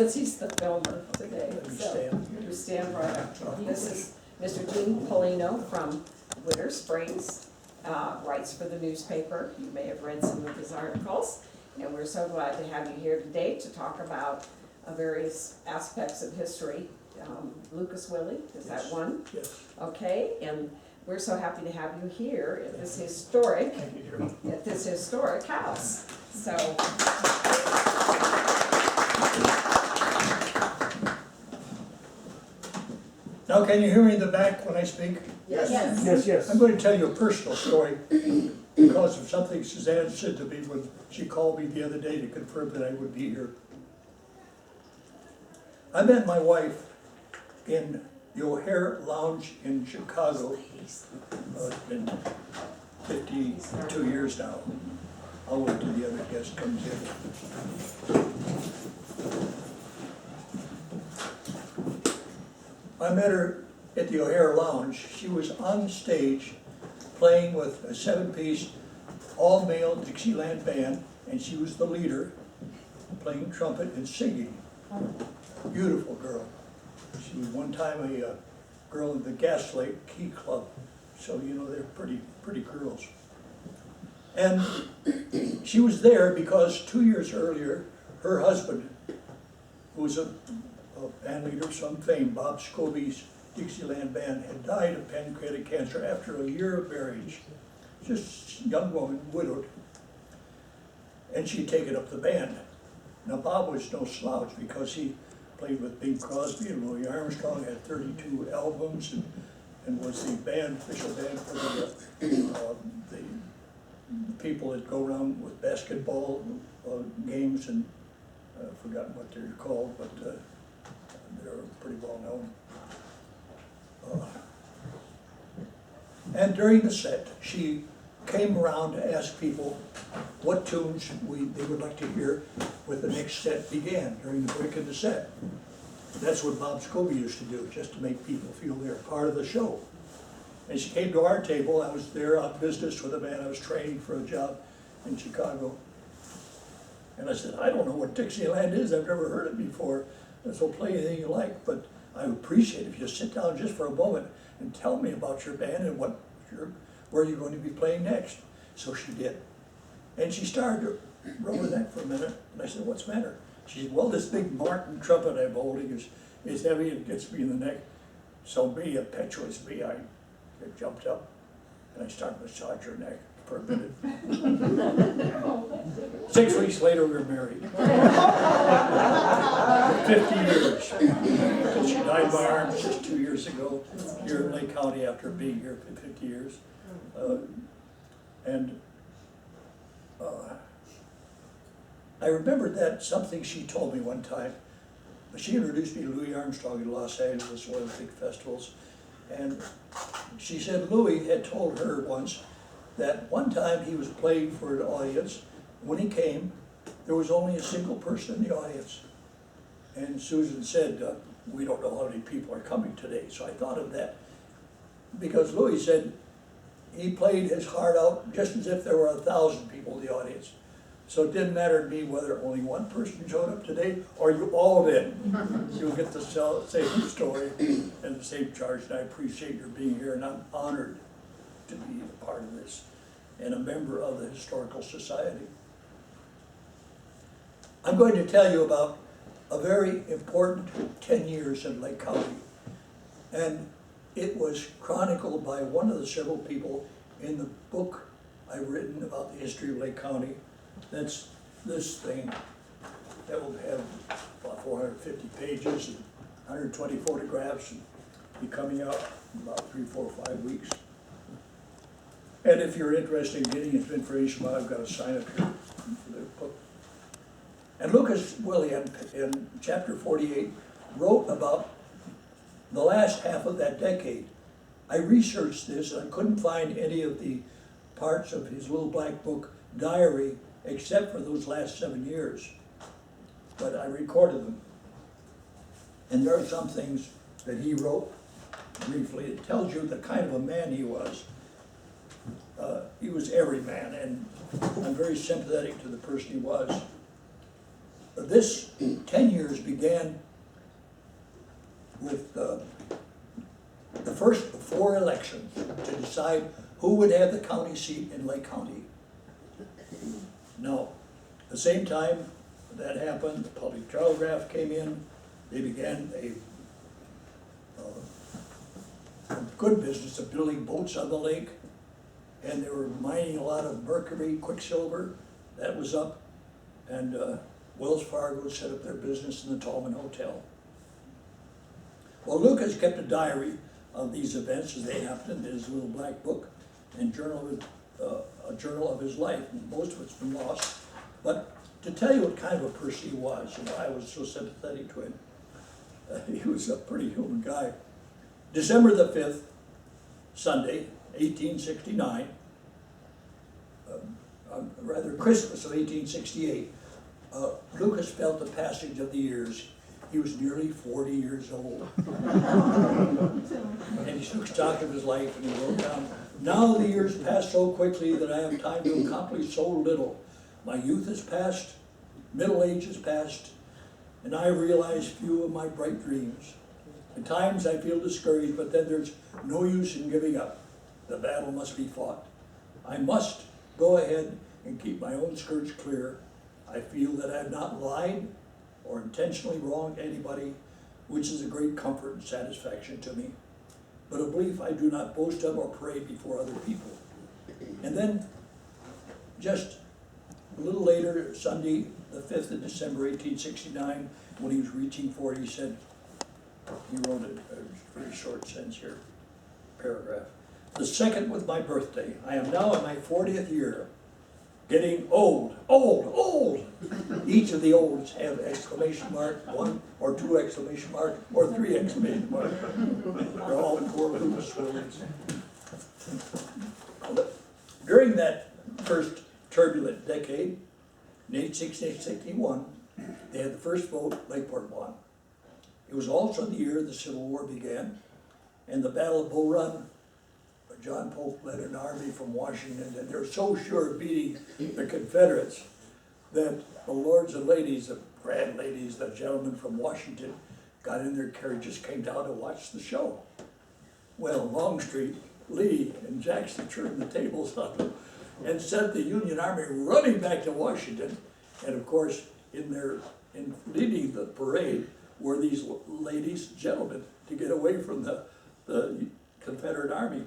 He's the filmer today, so you stand right up. This is Mr. Dean Paleno from Winter Springs, writes for the newspaper. You may have read some of his articles, and we're so glad to have you here today to talk about various aspects of history. Lucas Willie, is that one? Yes. Okay, and we're so happy to have you here at this historic, house. So. Now, can you hear me in the back when I speak? Yes. Yes. I'm going to tell you a personal story because of something Suzanne said to me when she called me the other day to confirm that I would be here. I met my wife in the O'Hare Lounge in Chicago. It's been 52 years now. I'll wait till the other guest comes in. I met her at the O'Hare Lounge. She was on stage playing with a 7-piece all-male Dixieland band, and she was the leader, playing trumpet and singing. Beautiful girl. She was one time a girl in the Gaslight Key Club, so you know they're pretty girls. And she was there because 2 years earlier, her husband, who was a band leader of some fame, Bob Scobie's Dixieland band, had died of pancreatic cancer after a year of marriage. Just a young woman, widowed. And she'd taken up the band. Now Bob was no slouch because he played with Bing Crosby and Louis Armstrong, had 32 albums, and was the official band for the people that go around with basketball games, and I've forgotten what they're called, but they're pretty well known. And during the set, she came around to ask people what tunes they would like to hear when the next set began, during the break of the set. That's what Bob Scobie used to do, just to make people feel they're part of the show. And she came to our table. I was there on business with a man I was training for a job in Chicago. And I said, I don't know what Dixieland is. I've never heard it before. And so play anything you like, but I would appreciate it if you just sit down just for a moment and tell me about your band and where you're going to be playing next. So she did. And she started to rub her neck for a minute, and I said, what's the matter? She said, well, this big Martin trumpet I'm holding is heavy and gets me in the neck. So being impetuous me, I jumped up and I started to massage her neck for a minute. 6 weeks later, we were married. 50 years. Because she died in my arms just 2 years ago here in Lake County after being here for 50 years. I remembered that something she told me one time. She introduced me to Louis Armstrong in Los Angeles, one of the big festivals. And she said Louis had told her once that one time he was playing for an audience. When he came, there was only a single person in the audience. And Susan said, we don't know how many people are coming today. So I thought of that. Because Louis said he played his heart out just as if there were 1,000 people in the audience. So it didn't matter to me whether only one person showed up today or you all did. You'll get the same story and the same charge. And I appreciate your being here, and I'm honored to be a part of this and a member of the Historical Society. I'm going to tell you about a very important 10 years in Lake County. And it was chronicled by one of the several people in the book I've written about the history of Lake County. That's this thing that will have about 450 pages and 120 photographs and be coming out in about 3, 4, 5 weeks. And if you're interested in getting information about it, I've got a sign up here for the book. And Lucas Willie in chapter 48 wrote about the last half of that decade. I researched this and I couldn't find any of the parts of his little black book diary except for those last 7 years. But I recorded them. And there are some things that he wrote briefly. It tells you the kind of a man he was. He was every man, and I'm very sympathetic to the person he was. this 10 years began with the first of 4 elections to decide who would have the county seat in Lake County. Now, at the same time that happened, the Public Telegraph came in. They began a good business of building boats on the lake, and they were mining a lot of mercury, quicksilver. That was up, and Wells Fargo set up their business in the Tallman Hotel. Well, Lucas kept a diary of these events as they happened in his little black book and a journal of his life. Most of it's been lost. But to tell you what kind of a person he was and why I was so sympathetic to him, he was a pretty human guy. December the 5th, Sunday, 1869, rather Christmas of 1868, Lucas felt the passage of the years. He was nearly 40 years old. And he took stock of his life and he wrote down, "Now the years pass so quickly that I have time to accomplish so little. My youth is past, middle age is past, and I realize few of my bright dreams. At times I feel discouraged, but then there's no use in giving up. The battle must be fought. I must go ahead and keep my own skirts clear. I feel that I have not lied or intentionally wronged anybody, which is a great comfort and satisfaction to me, but a belief I do not boast of or parade before other people." And then, just a little later, Sunday, the 5th of December, 1869, when he was reaching for it, he said, he wrote a very short sentence here, paragraph. "The second with my birthday. I am now in my 40th year. Getting old, old, old." Each of the olds have exclamation mark, 1 or 2 exclamation mark, or 3 exclamation mark. They're all in core Lucas words. During that first turbulent decade, in 1861, they had the first vote Lakeport won. It was also the year the Civil War began, and the Battle of Bull Run. John Polk led an army from Washington, and they were so sure of beating the Confederates that the lords and ladies, the grand ladies, the gentlemen from Washington, got in their carriages, came down to watch the show. Well, Longstreet, Lee, and Jackson turned the tables on them and sent the Union Army running back to Washington. And of course, in leading the parade were these ladies, gentlemen, to get away from the Confederate Army.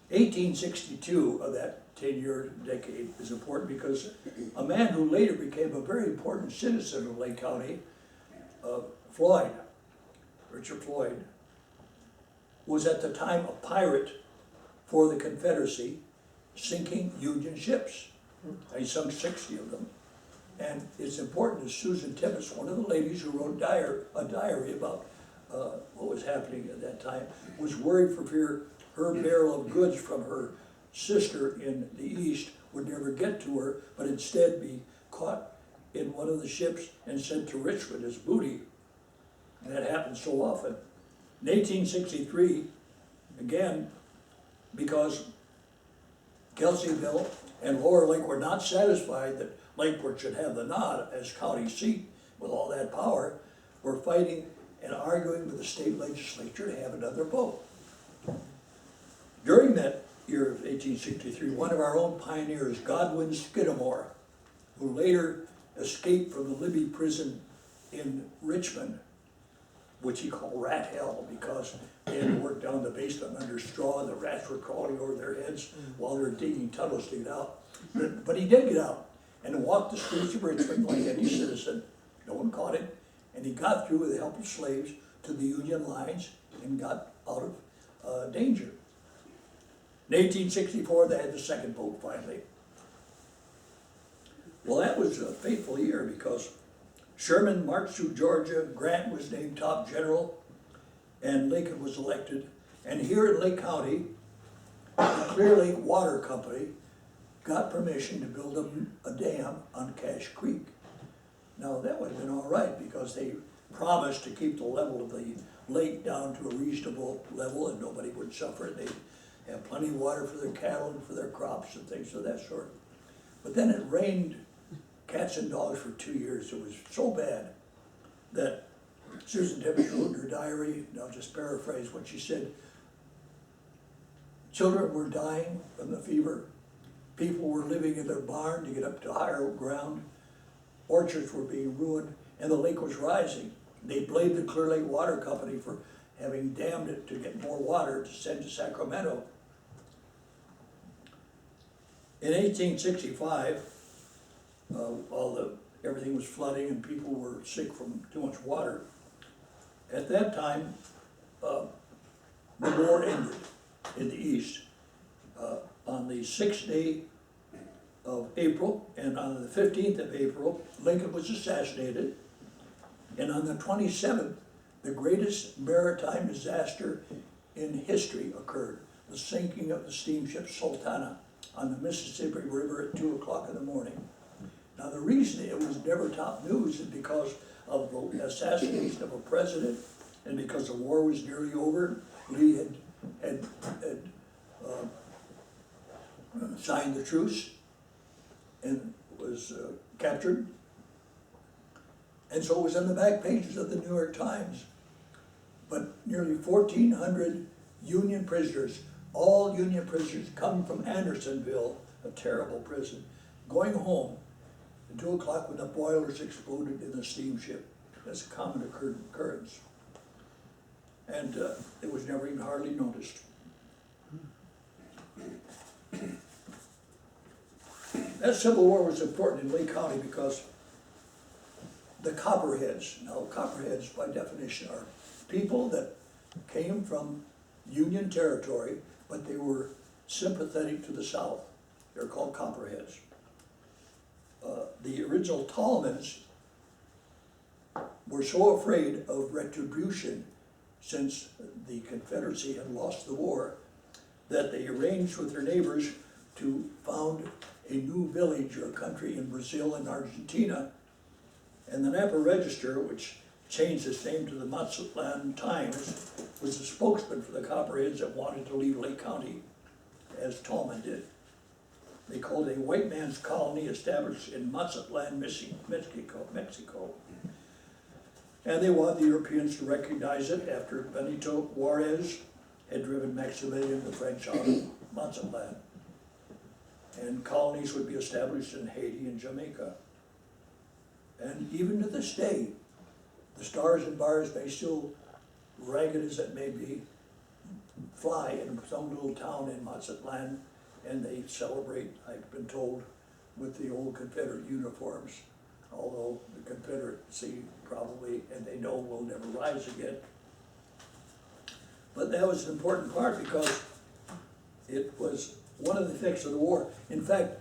1862 of that 10-year decade is important because a man who later became a very important citizen of Lake County, Richard Floyd, was at the time a pirate for the Confederacy, sinking Union ships. He sunk 60 of them. And it's important that Susan Tibbets, one of the ladies who wrote a diary about what was happening at that time, was worried for fear her barrel of goods from her sister in the East would never get to her, but instead be caught in one of the ships and sent to Richmond as booty. And that happened so often. In 1863, again, because Kelseyville and Lower Lake were not satisfied that Lakeport should have the nod as county seat with all that power, were fighting and arguing with the state legislature to have another vote. During that year of 1863, one of our own pioneers, Godwin Skidmore, who later escaped from the Libby prison in Richmond, which he called Rat Hell because they had to work down the basement under straw and the rats were crawling over their heads while they were digging tunnels to get out. But he did get out and walked the streets of Richmond like any citizen. No one caught him. And he got through with the help of slaves to the Union lines and got out of danger. In 1864, they had the second vote finally. Well, that was a fateful year because Sherman marched through Georgia, Grant was named top general, and Lincoln was elected. And here in Lake County, the Clear Lake Water Company got permission to build a dam on Cache Creek. Now, that would have been all right because they promised to keep the level of the lake down to a reasonable level and nobody would suffer. They'd have plenty of water for their cattle and for their crops and things of that sort. But then it rained cats and dogs for 2 years. It was so bad that Susan Debbie wrote in her diary, and I'll just paraphrase what she said. Children were dying from the fever. People were living in their barn to get up to higher ground. Orchards were being ruined, and the lake was rising. They blamed the Clear Lake Water Company for having dammed it to get more water to send to Sacramento. In 1865, everything was flooding and people were sick from too much water. At that time, the war ended in the East. On the 6th day of April, and on the 15th of April, Lincoln was assassinated. And on the 27th, the greatest maritime disaster in history occurred, the sinking of the steamship Sultana on the Mississippi River at 2 o'clock in the morning. Now, the reason it was never top news is because of the assassination of a president, and because the war was nearly over. Lee had signed the truce and was captured. And so it was on the back pages of the New York Times. But nearly 1,400 Union prisoners, all Union prisoners come from Andersonville, a terrible prison, going home at 2 o'clock when the boilers exploded in the steamship. That's a common occurrence. And it was never even hardly noticed. That Civil War was important in Lake County because the Copperheads, now Copperheads by definition are people that came from Union territory, but they were sympathetic to the South. They're called Copperheads. The original Tallmans were so afraid of retribution since the Confederacy had lost the war that they arranged with their neighbors to found a new village or country in Brazil and Argentina. And the Napa Register, which changed its name to the Mazatlan Times, was the spokesman for the Copperheads that wanted to leave Lake County, as Tallman did. They called it a white man's colony established in Mazatlan, Mexico. And they wanted the Europeans to recognize it after Benito Juarez had driven Maximilian the French out of Mazatlan. And colonies would be established in Haiti and Jamaica. And even to this day, the stars and bars may still, ragged as it may be, fly in some little town in Mazatlan, and they celebrate, I've been told, with the old Confederate uniforms, although the Confederacy probably, and they know, will never rise again. But that was an important part because it was one of the effects of the war. In fact,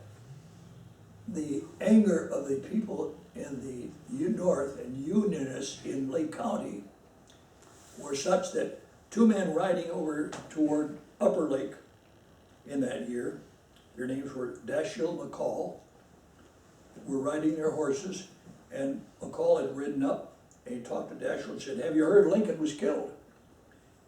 the anger of the people in the North and Unionists in Lake County were such that two men riding over toward Upper Lake in that year, their names were Dashiell McCall, were riding their horses, and McCall had ridden up and he talked to Dashiell and said, "Have you heard Lincoln was killed?"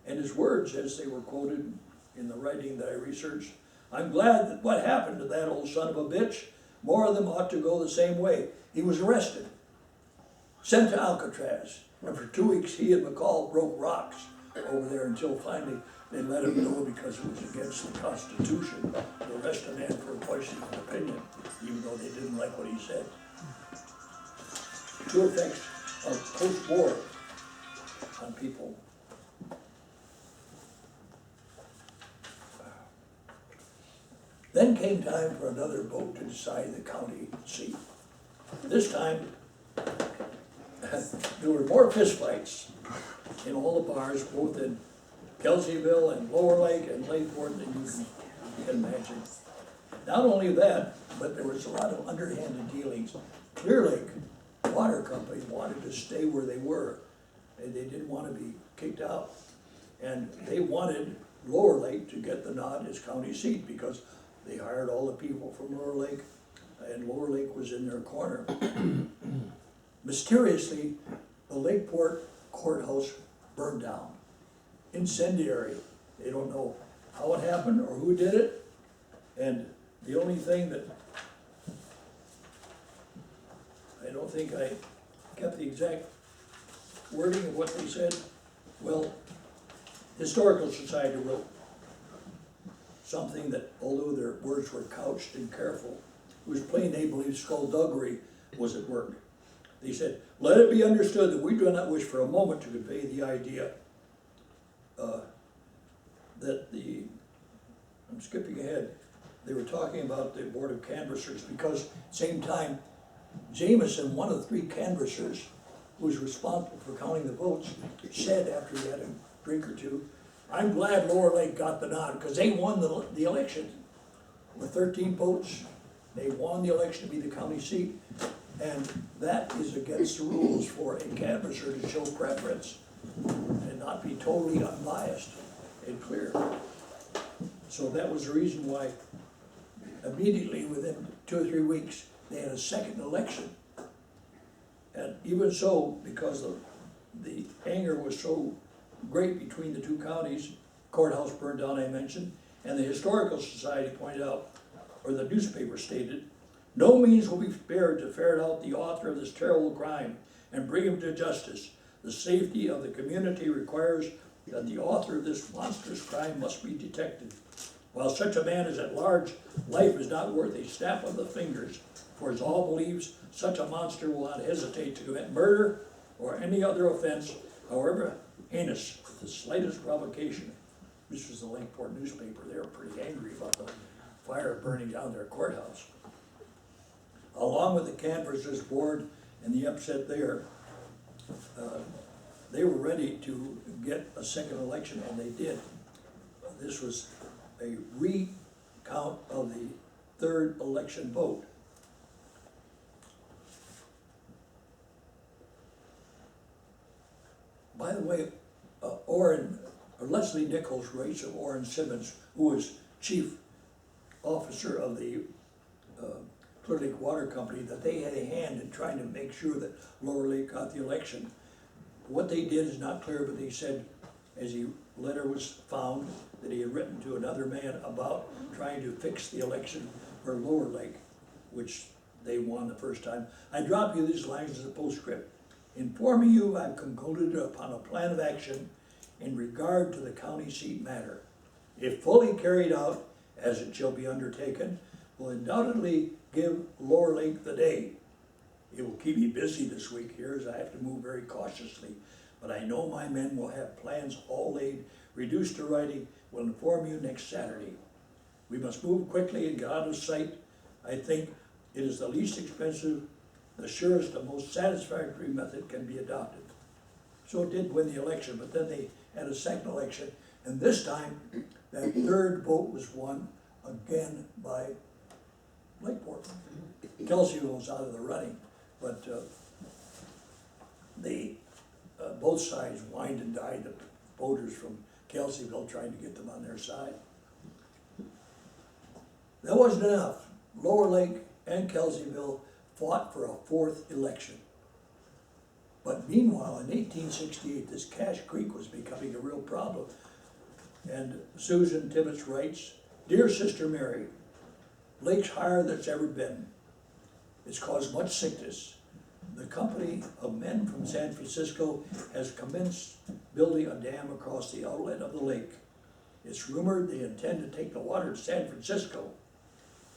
And his words, as they were quoted in the writing that I researched, "I'm glad that what happened to that old son of a bitch, more of them ought to go the same way. He was arrested, sent to Alcatraz, and for 2 weeks he and McCall broke rocks over there until finally they let him go because it was against the Constitution to arrest a man for voicing an opinion, even though they didn't like what he said." Two effects of post-war on people. Then came time for another vote to decide the county seat. This time, there were more fistfights in all the bars, both in Kelseyville and Lower Lake and Lakeport than you can imagine. Not only that, but there was a lot of underhanded dealings. Clear Lake Water Company wanted to stay where they were, and they didn't want to be kicked out. And they wanted Lower Lake to get the nod as county seat because they hired all the people from Lower Lake, and Lower Lake was in their corner. Mysteriously, the Lakeport courthouse burned down. Incendiary. They don't know how it happened or who did it. And the only thing that don't think I kept the exact wording of what they said. Well, Historical Society wrote something that, although their words were couched and careful, it was plain they believed skullduggery was at work. They said, let it be understood that we do not wish for a moment to convey the idea that I'm skipping ahead, they were talking about the Board of Canvassers, because same time, Jameson, one of the 3 canvassers who was responsible for counting the votes, said after he had a drink or two, I'm glad Lower Lake got the nod, because they won the election. With 13 votes, they won the election to be the county seat, and that is against the rules for a canvasser to show preference and not be totally unbiased and clear. So that was the reason why immediately within 2 or 3 weeks, they had a second election. And even so, because the anger was so great between the 2 counties, courthouse burned down, I mentioned, and the Historical Society pointed out, or the newspaper stated, no means will be spared to ferret out the author of this terrible crime and bring him to justice. The safety of the community requires that the author of this monstrous crime must be detected. While such a man is at large, life is not worth a snap of the fingers, for as all believes, such a monster will not hesitate to commit murder or any other offense, however heinous, with the slightest provocation. This was the Lakeport newspaper. They were pretty angry about the fire burning down their courthouse. Along with the canvassers board and the upset there, they were ready to get a second election, and they did. This was a recount of the 3rd election vote. By the way, Leslie Nichols writes of Orrin Simmons, who was chief officer of the Clear Lake Water Company, that they had a hand in trying to make sure that Lower Lake got the election. What they did is not clear, but they said, as a letter was found, that he had written to another man about trying to fix the election for Lower Lake, which they won the first time. I drop you these lines as a postscript. Informing you, I've concluded upon a plan of action in regard to the county seat matter. If fully carried out, as it shall be undertaken, will undoubtedly give Lower Lake the day. It will keep me busy this week here, as I have to move very cautiously, but I know my men will have plans all laid, reduced to writing, will inform you next Saturday. We must move quickly and get out of sight. I think it is the least expensive, the surest and most satisfactory method can be adopted. So it did win the election, but then they had a second election, and this time that 3rd vote was won again by Lakeport. Kelseyville was out of the running, but both sides whined and dined the voters from Kelseyville, trying to get them on their side. That wasn't enough. Lower Lake and Kelseyville fought for a 4th election. But meanwhile, in 1868, this Cache Creek was becoming a real problem. And Susan Tibbetts writes, Dear Sister Mary, Lake's higher than it's ever been. It's caused much sickness. The company of men from San Francisco has commenced building a dam across the outlet of the lake. It's rumored they intend to take the water to San Francisco.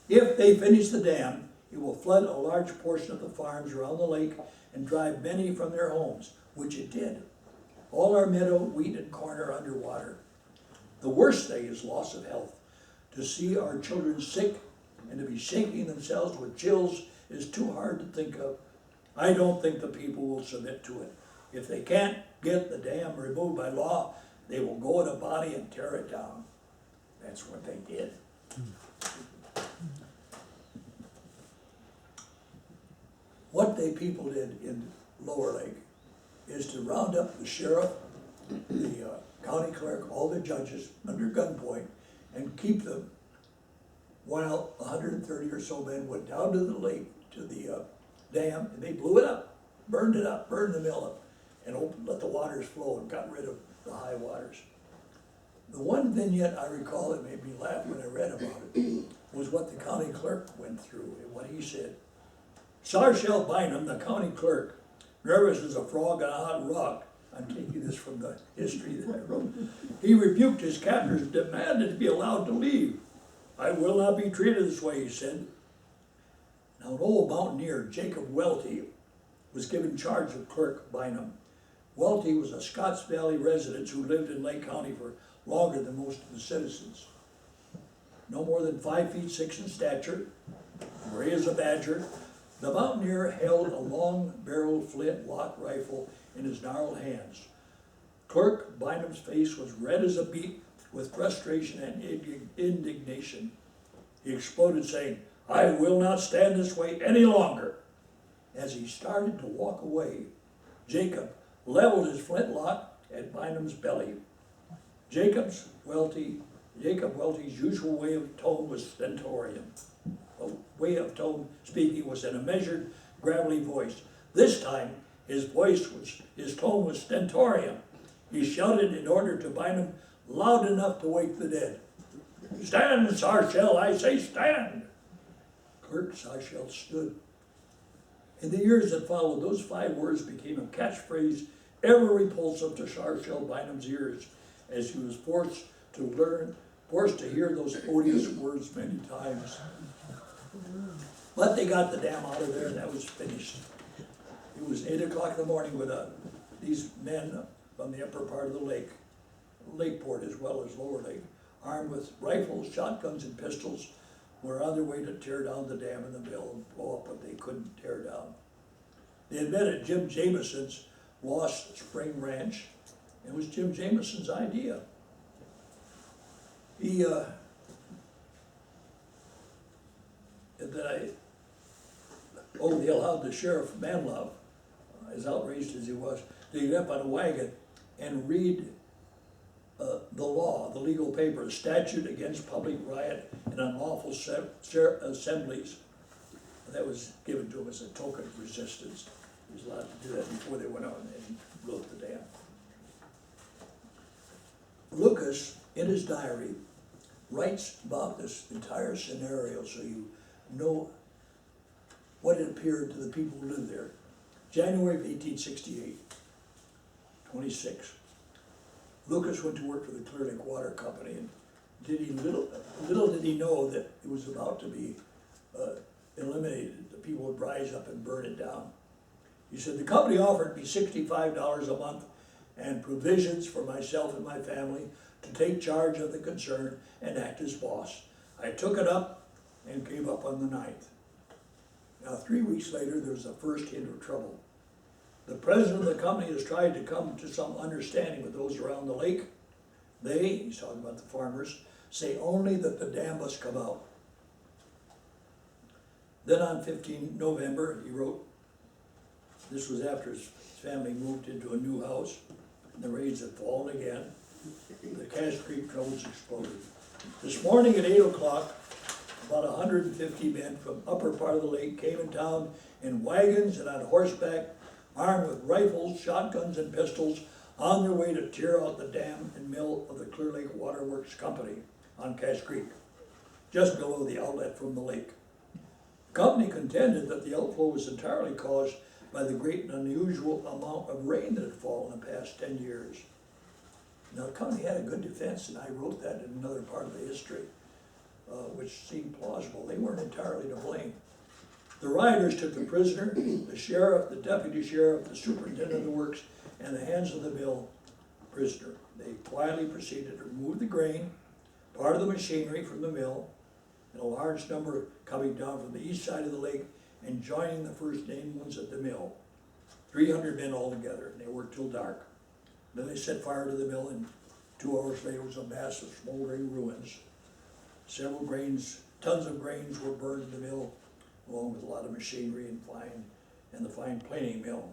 If they finish the dam, it will flood a large portion of the farms around the lake and drive many from their homes, which it did. All our meadow, wheat, and corn are underwater. The worst thing is loss of health. To see our children sick and to be shaking themselves with chills is too hard to think of. I don't think the people will submit to it. If they can't get the dam removed by law, they will go in a body and tear it down. That's what they did. What the people did in Lower Lake is to round up the sheriff, the county clerk, all the judges under gunpoint and keep them while 130 or so men went down to the lake, to the dam, and they blew it up, burned the mill up, and let the waters flow and got rid of the high waters. The one vignette I recall that made me laugh when I read about it was what the county clerk went through and what he said. Sarshell Bynum, the county clerk, nervous as a frog on a hot rock, I'm taking this from the history that I wrote, he rebuked his captors and demanded to be allowed to leave. I will not be treated this way, he said. Now an old mountaineer, Jacob Welty, was given charge of Clerk Bynum. Welty was a Scotts Valley resident who lived in Lake County for longer than most of the citizens. No more than 5 feet 6 in stature, gray as a badger, the mountaineer held a long-barreled flintlock rifle in his gnarled hands. Clerk Bynum's face was red as a beet with frustration and indignation. He exploded, saying, "I will not stand this way any longer." As he started to walk away, Jacob leveled his flintlock at Bynum's belly. Jacob Welty's usual way of tone was stentorian. A way of tone speaking was in a measured, gravelly voice. This time, his tone was stentorian. He shouted in order to Bynum loud enough to wake the dead. "Stand, Sarshell, I say stand!" Clerk Sarshell stood. In the years that followed, those 5 words became a catchphrase ever repulsive to Sarshell Bynum's ears, as he was forced to hear those odious words many times. But they got the dam out of there, and that was finished. It was 8 o'clock in the morning when these men from the upper part of the lake, Lakeport as well as Lower Lake, armed with rifles, shotguns, and pistols, were on their way to tear down the dam in the mill and blow up what they couldn't tear down. They had met at Jim Jameson's Lost Spring Ranch. It was Jim Jameson's idea. They allowed the sheriff Manlove, as outraged as he was, to get up on a wagon and read the law, the legal paper, a statute against public riot and unlawful assemblies. That was given to him as a token of resistance. He was allowed to do that before they went out and blew up the dam. Lucas, in his diary, writes about this entire scenario so you know what it appeared to the people who lived there. January of 1868, 26. Lucas went to work for the Clear Lake Water Company, and little did he know that it was about to be eliminated. The people would rise up and burn it down. He said, "The company offered me $65 a month and provisions for myself and my family to take charge of the concern and act as boss. I took it up and gave up on the 9th. Now, 3 weeks later, there was the first hint of trouble. The president of the company has tried to come to some understanding with those around the lake. They," he's talking about the farmers, "say only that the dam must come out." Then on 15 November, he wrote, this was after his family moved into a new house, and the rains had fallen again. The Cache Creek troubles exploded. "This morning at 8 o'clock, about 150 men from upper part of the lake came in town in wagons and on horseback, armed with rifles, shotguns, and pistols, on their way to tear out the dam and mill of the Clear Lake Waterworks Company on Cache Creek, just below the outlet from the lake. The company contended that the outflow was entirely caused by the great and unusual amount of rain that had fallen in the past 10 years. Now, the company had a good defense, and I wrote that in another part of the history, which seemed plausible. They weren't entirely to blame. The rioters took the prisoner, the sheriff, the deputy sheriff, the superintendent of the works, and the hands of the mill prisoner. They quietly proceeded to remove the grain, part of the machinery from the mill, and a large number coming down from the east side of the lake and joining the first named ones at the mill. 300 men altogether, and they worked till dark. Then they set fire to the mill, and 2 hours later was a mass of smoldering ruins. Several tons of grains were burned in the mill, along with a lot of machinery and the fine planing mill.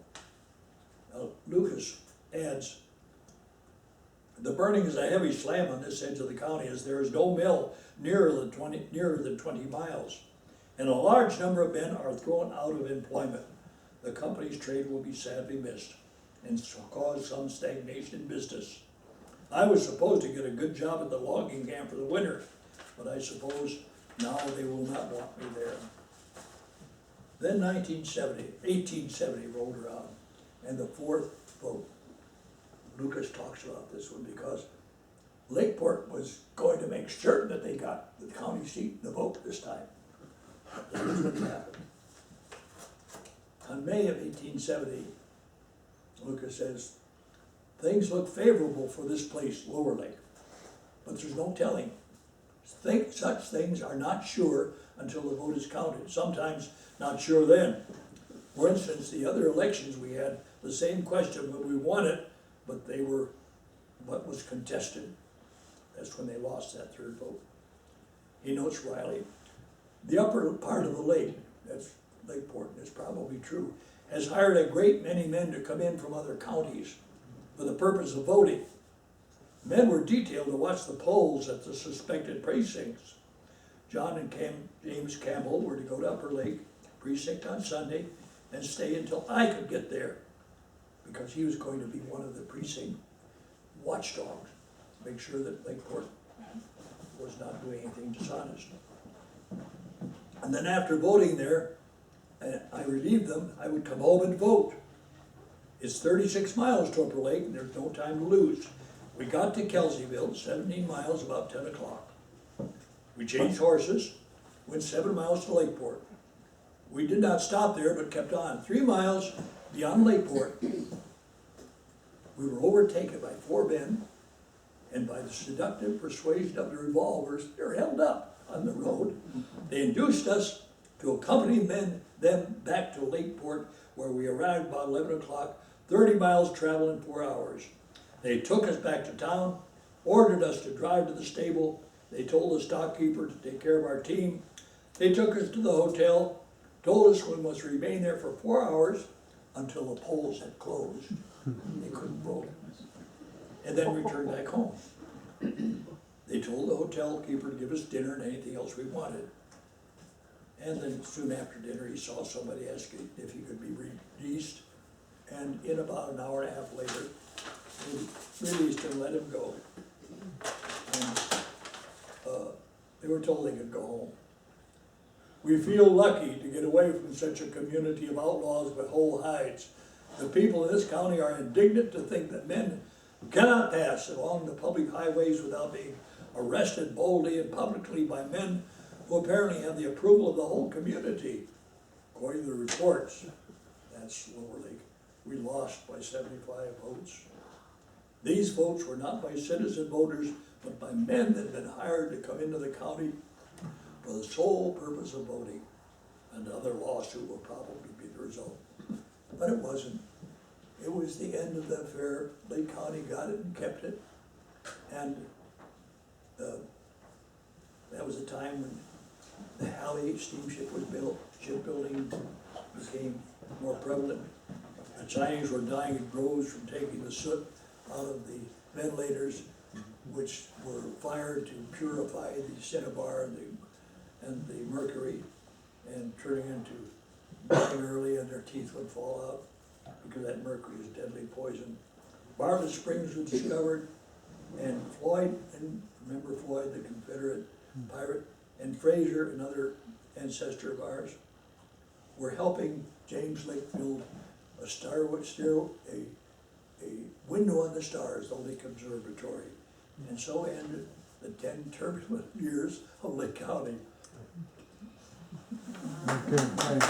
Now, Lucas adds, "The burning is a heavy slam on this edge of the county, as there is no mill nearer than 20 miles, and a large number of men are thrown out of employment. The company's trade will be sadly missed and cause some stagnation in business. I was supposed to get a good job at the logging camp for the winter, but I suppose now they will not want me there." Then 1870 rolled around, and the fourth vote. Lucas talks about this one because Lakeport was going to make certain that they got the county seat, the vote this time. Here's what happened. On May of 1870, Lucas says, things look favorable for this place, Lower Lake, but there's no telling. Such things are not sure until the vote is counted, sometimes not sure then. For instance, the other elections we had the same question, but we won it, but they were what was contested. That's when they lost that third vote. He notes Riley, the upper part of the lake, that's Lakeport, and it's probably true, has hired a great many men to come in from other counties for the purpose of voting. Men were detailed to watch the polls at the suspected precincts. John and James Campbell were to go to Upper Lake precinct on Sunday and stay until I could get there, because he was going to be one of the precinct watchdogs, make sure that Lakeport was not doing anything dishonest. And then after voting there, I relieved them, I would come home and vote. It's 36 miles to Upper Lake, and there's no time to lose. We got to Kelseyville, 17 miles, about 10 o'clock. We changed horses, went 7 miles to Lakeport. We did not stop there, but kept on. 3 miles beyond Lakeport, we were overtaken by 4 men, and by the seductive persuasion of the revolvers, they were held up on the road. They induced us to accompany them back to Lakeport, where we arrived about 11 o'clock, 30 miles travel in 4 hours. They took us back to town, ordered us to drive to the stable. They told the stockkeeper to take care of our team. They took us to the hotel, told us we must remain there for 4 hours until the polls had closed. They couldn't vote. And then returned back home. They told the hotel keeper to give us dinner and anything else we wanted. And then soon after dinner, he saw somebody ask if he could be released. And in about an hour and a half later, we released him, let him go. And they were told they could go home. We feel lucky to get away from such a community of outlaws with whole hides. The people in this county are indignant to think that men cannot pass along the public highways without being arrested boldly and publicly by men who apparently have the approval of the whole community. According to the reports, that's Lower Lake, we lost by 75 votes. These votes were not by citizen voters, but by men that had been hired to come into the county for the sole purpose of voting. Another lawsuit will probably be the result. But it wasn't. It was the end of the affair. Lake County got it and kept it. And that was a time when the Halley steamship was built. Shipbuilding became more prevalent. The Chinese were dying in droves from taking the soot out of the ventilators, which were fired to purify the cinnabar and the mercury, and turning into dying early, and their teeth would fall out because that mercury is deadly poison. Bartlett Springs was discovered, and Floyd, and remember Floyd, the Confederate pirate, and Fraser, another ancestor of ours, were helping James Lake build a window on the stars, the Lake Observatory. And so ended the 10 turbulent years of Lake County. Okay, thank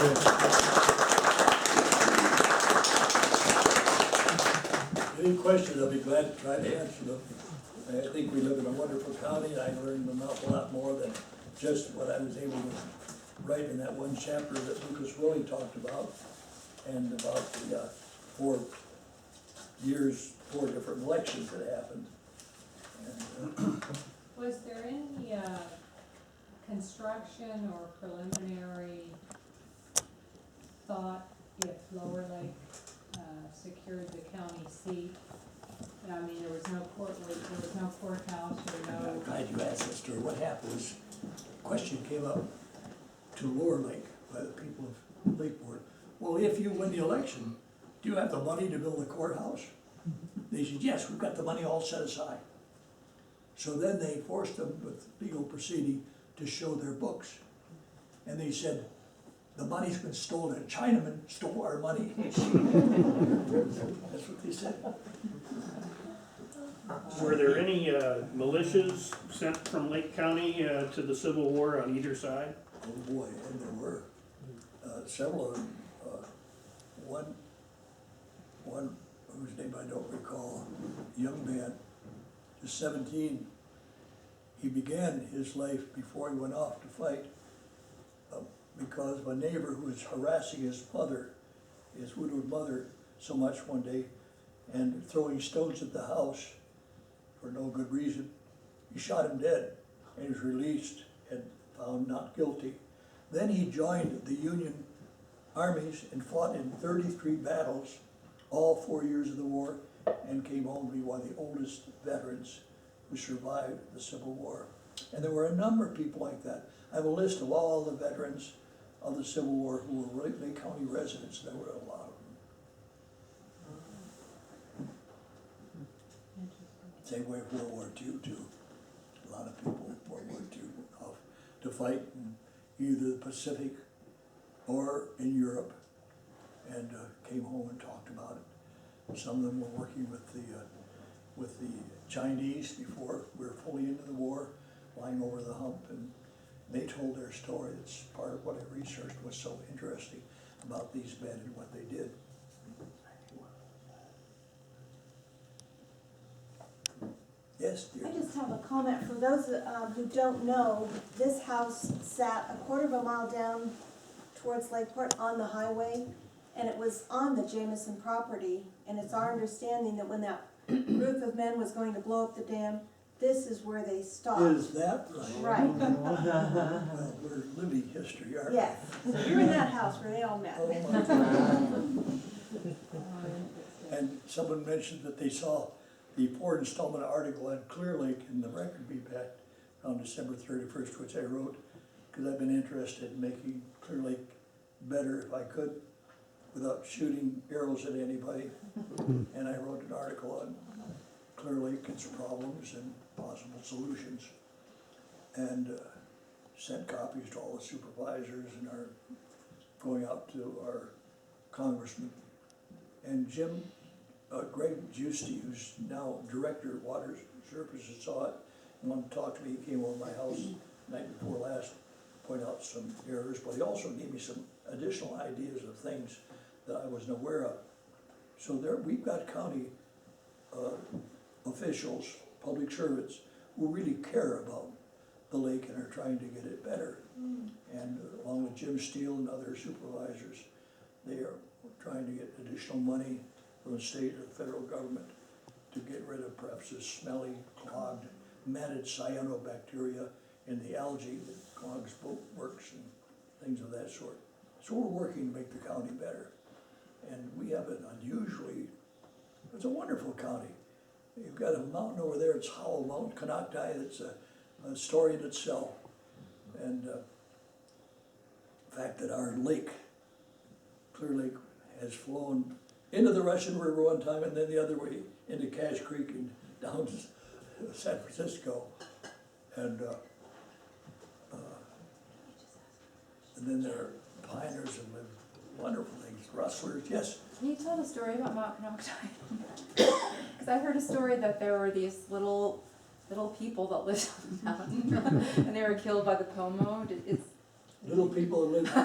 you. Any questions, I'll be glad to try to answer them. I think we live in a wonderful county, and I learned an awful lot more than just what I was able to write in that one chapter that Lucas Willie talked about, and about the 4 different elections that happened. And, Was there any construction or preliminary thought if Lower Lake secured the county seat? I mean, there was no courthouse or no. I'm glad you asked that story. What happened was, a question came up to Lower Lake by the people of Lakeport. Well, if you win the election, do you have the money to build a courthouse? They said, yes, we've got the money all set aside. So then they forced them with legal proceeding to show their books. And they said, the money's been stolen, Chinamen stole our money. That's what they said. Were there any militias sent from Lake County to the Civil War on either side? Oh boy, and there were several of them. One whose name I don't recall, a young man, just 17. He began his life before he went off to fight because of a neighbor who was harassing his mother, his widowed mother, so much one day, and throwing stones at the house for no good reason. He shot him dead and was released and found not guilty. Then he joined the Union armies and fought in 33 battles, all 4 years of the war, and came home to be one of the oldest veterans who survived the Civil War. And there were a number of people like that. I have a list of all the veterans of the Civil War who were Lake County residents. There were a lot of them. Same way with World War II too. A lot of people in World War II went off to fight in either the Pacific or in Europe, and came home and talked about it. Some of them were working with the Chinese before we were fully into the war, flying over the hump, and they told their story. It's part of what I researched was so interesting about these men and what they did. Yes, dear. I just have a comment. For those who don't know, this house sat a quarter of a mile down towards Lakeport on the highway, and it was on the Jameson property, and it's our understanding that when that group of men was going to blow up the dam, this is where they stopped. Is that right? Right, Well, we're living history, aren't we? yes. So you're in that house where they all met. Oh my God. And someone mentioned that they saw the 4 installment article on Clear Lake in the record be back on December 31st, which I wrote, because I've been interested in making Clear Lake better if I could, without shooting arrows at anybody. And I wrote an article on Clear Lake, its problems and possible solutions, and sent copies to all the supervisors and are going out to our congressman. And Greg Giusti, who's now director of Water Services, saw it and wanted to talk to me. He came over to my house the night before last, point out some errors, but he also gave me some additional ideas of things that I wasn't aware of. So we've got county officials, public servants, who really care about the lake and are trying to get it better. And along with Jim Steele and other supervisors, they are trying to get additional money from the state or the federal government to get rid of perhaps this smelly, clogged, matted cyanobacteria in the algae that clogs boat works and things of that sort. So we're working to make the county better. And we have an it's a wonderful county. You've got a mountain over there, it's Howell Mountain, Canocti, that's a story in itself. And the fact that our lake, Clear Lake, has flown into the Russian River one time and then the other way into Cache Creek and down to San Francisco. And then there are piners and live wonderful things, rustlers, yes. Can you tell the story about Mount Canocti? Because I heard a story that there were these little people that lived on the mountain, and they were killed by the Pomo. Little people that live.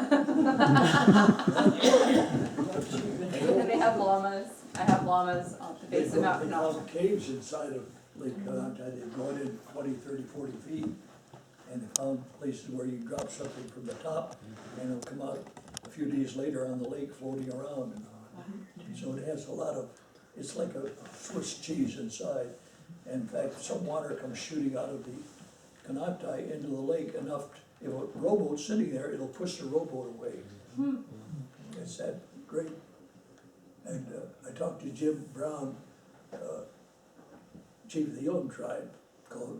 And they have llamas. I have llamas on the base of Mount They Canocti. found caves inside of Lake Canocti. They've gone in 20, 30, 40 feet, and they found places where you drop something from the top, and it'll come out a few days later on the lake floating around. So it has a lot of, it's like a Swiss cheese inside. And in fact, some water comes shooting out of the Canocti into the lake enough, if a rowboat's sitting there, it'll push the rowboat away. It's that great. And I talked to Jim Brown, chief of the Elam tribe,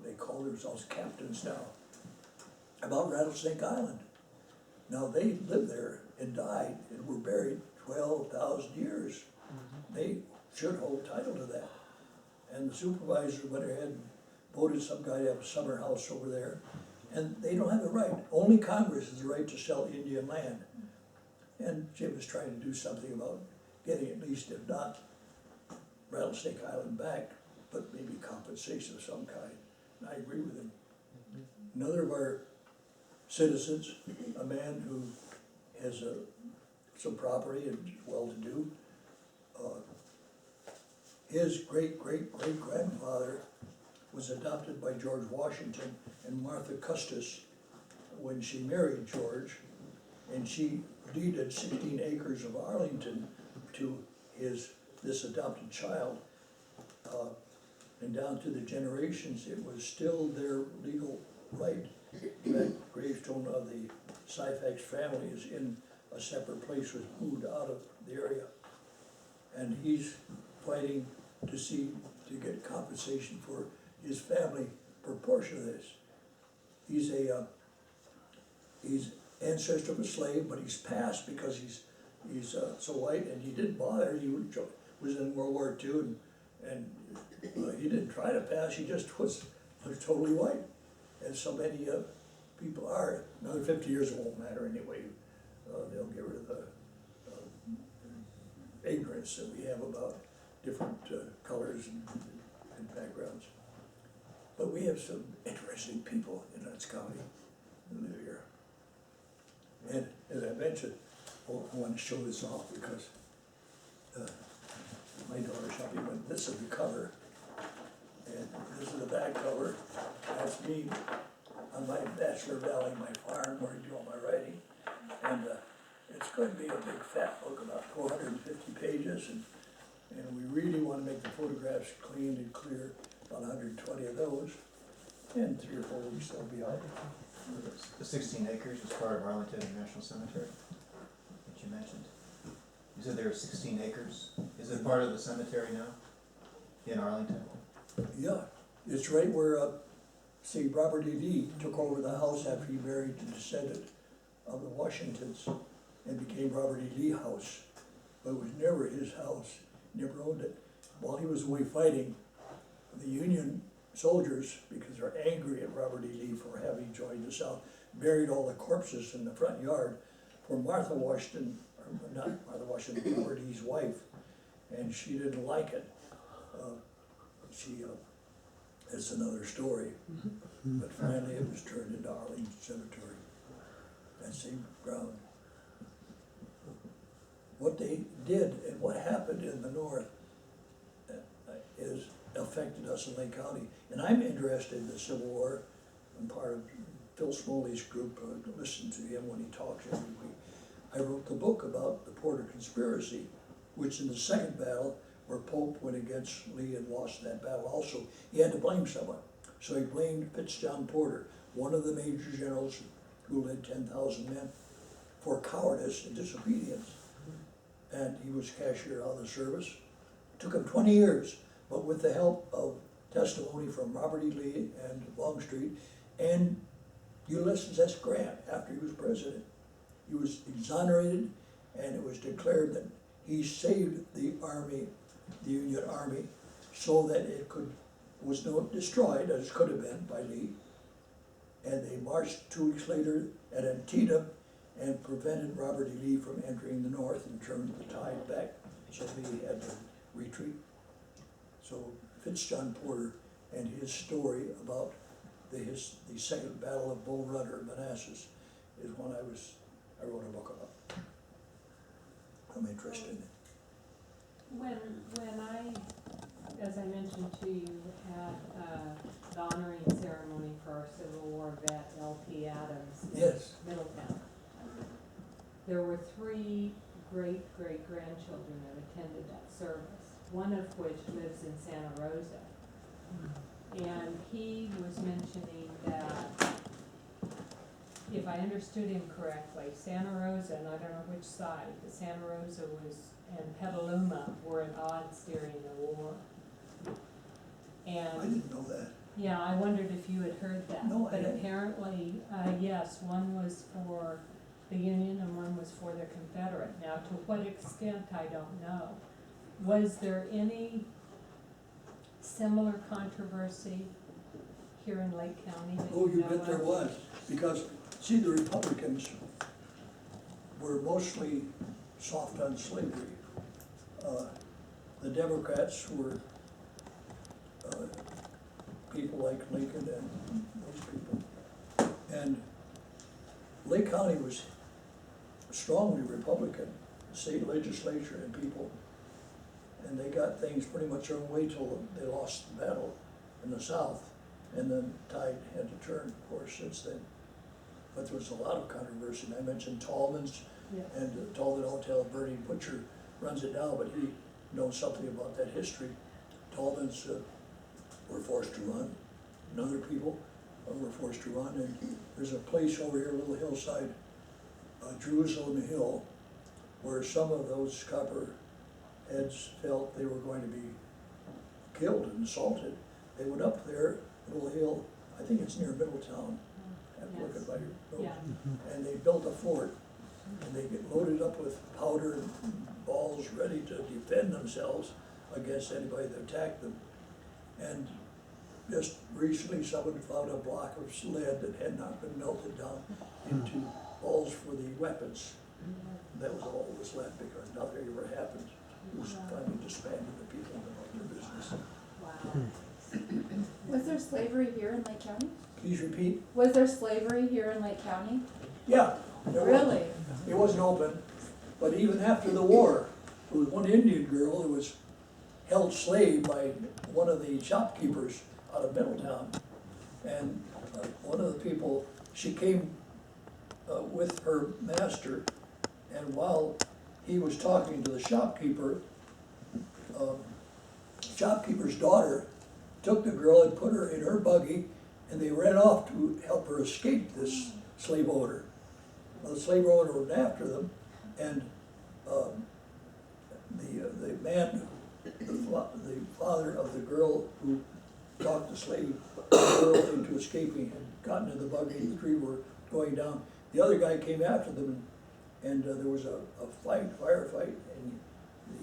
they call themselves captains now, about Rattlesnake Island. Now they lived there and died and were buried 12,000 years. They should hold title to that. And the supervisor went ahead and voted some guy to have a summer house over there. And they don't have the right. Only Congress has the right to sell Indian land. And Jim was trying to do something about getting at least, if not Rattlesnake Island back, but maybe compensation of some kind. And I agree with him. Another of our citizens, a man who has some property and is well-to-do, his great-great-great-grandfather was adopted by George Washington and Martha Custis when she married George, and she deeded 16 acres of Arlington to this adopted child. And down to the generations, it was still their legal right. That gravestone of the Syphax family is in a separate place, was moved out of the area. And he's fighting to get compensation for his family proportion of this. He's ancestor of a slave, but he's passed because he's so white, and he didn't bother. He was in World War II, and he didn't try to pass. He just was totally white, and so many people are. Another 50 years it won't matter anyway. They'll get rid of the ignorance that we have about different colors and backgrounds. But we have some interesting people in Nuts County who live here. And as I mentioned, I want to show this off because my daughter showed me, but this is the cover, and this is the back cover. That's me on my Bachelor Valley, my farm, where I do all my writing. And it's going to be a big fat book, about 450 pages, and we really want to make the photographs clean and clear, about 120 of those, and 3 or 4 weeks they'll be out. The 16 acres is part of Arlington National Cemetery that you mentioned. You said there are 16 acres. Is it part of the cemetery now in Arlington? Yeah, it's right where, see, Robert E. Lee took over the house after he married the descendant of the Washingtons and became Robert E. Lee House. But it was never his house, never owned it. While he was away fighting, the Union soldiers, because they're angry at Robert E. Lee for having joined the South, buried all the corpses in the front yard for Martha Washington, or not Martha Washington, Robert E.'s wife, and she didn't like it. It's another story, but finally it was turned into Arlington Cemetery, that same ground. What they did and what happened in the North is affected us in Lake County. And I'm interested in the Civil War. I'm part of Phil Smoley's group, listen to him when he talks every week. I wrote the book about the Porter Conspiracy, which in the second battle, where Pope went against Lee and lost that battle also, he had to blame someone. So he blamed Fitzjohn Porter, one of the major generals who led 10,000 men, for cowardice and disobedience. And he was cashier out of the service. It took him 20 years, but with the help of testimony from Robert E. Lee and Longstreet and Ulysses S. Grant after he was president, he was exonerated, and it was declared that he saved the army, the Union Army, so that it was not destroyed, as it could have been by Lee. And they marched 2 weeks later at Antietam and prevented Robert E. Lee from entering the North and turned the tide back, so Lee had to retreat. So Fitzjohn Porter and his story about the second battle of Bull Run, Manassas, is one I wrote a book about. I'm interested in it. When I, as I mentioned to you, at the honoring ceremony for our Civil War vet, L.P. Adams in Yes. Middletown, there were 3 great-great-grandchildren that attended that service, one of which lives in Santa Rosa. And he was mentioning that, if I understood him correctly, Santa Rosa, and I don't know which side, but Santa Rosa and Petaluma were at odds during the war. I And, didn't know that. yeah, I wondered if you had heard that. No, I But hadn't. apparently, yes, one was for the Union and one was for the Confederate. Now, to what extent, I don't know. Was there any similar controversy here in Lake County that Oh, you know bet there of? was, because, see, the Republicans were mostly soft on slavery. The Democrats were people like Lincoln and those people. And Lake County was strongly Republican, state legislature and people. And they got things pretty much their own way till they lost the battle in the South. And then tide had to turn, of course, since then. But there was a lot of controversy. And I mentioned Tallman's, Yes. and Tallman Hotel, Bernie Butcher runs it now, but he knows something about that history. Tallman's were forced to run, and other people were forced to run. And there's a place over here, a little hillside, Jerusalem Hill, where some of those copperheads felt they were going to be killed and assaulted. They went up there, a little hill, I think it's near Middletown, I have to look at my notes. Yeah. And they built a fort, and they get loaded up with powder and balls ready to defend themselves against anybody that attacked them. And just recently, someone found a block of lead that had not been melted down into balls for the weapons. And that was all that was left, because nothing ever happened. It was finally disbanded, the people went about their business. Wow. Was there slavery here in Lake County? Please repeat? Was there slavery here in Lake County? Yeah. there was. Really? It wasn't open, but even after the war, there was one Indian girl who was held slave by one of the shopkeepers out of Middletown. And one of the people, she came with her master, and while he was talking to the shopkeeper, shopkeeper's daughter took the girl and put her in her buggy, and they ran off to help her escape this slave owner. Well, the slave owner went after them, and the man, the father of the girl who talked the slave girl into escaping, had gotten in the buggy, the three were going down. The other guy came after them, and there was a firefight, and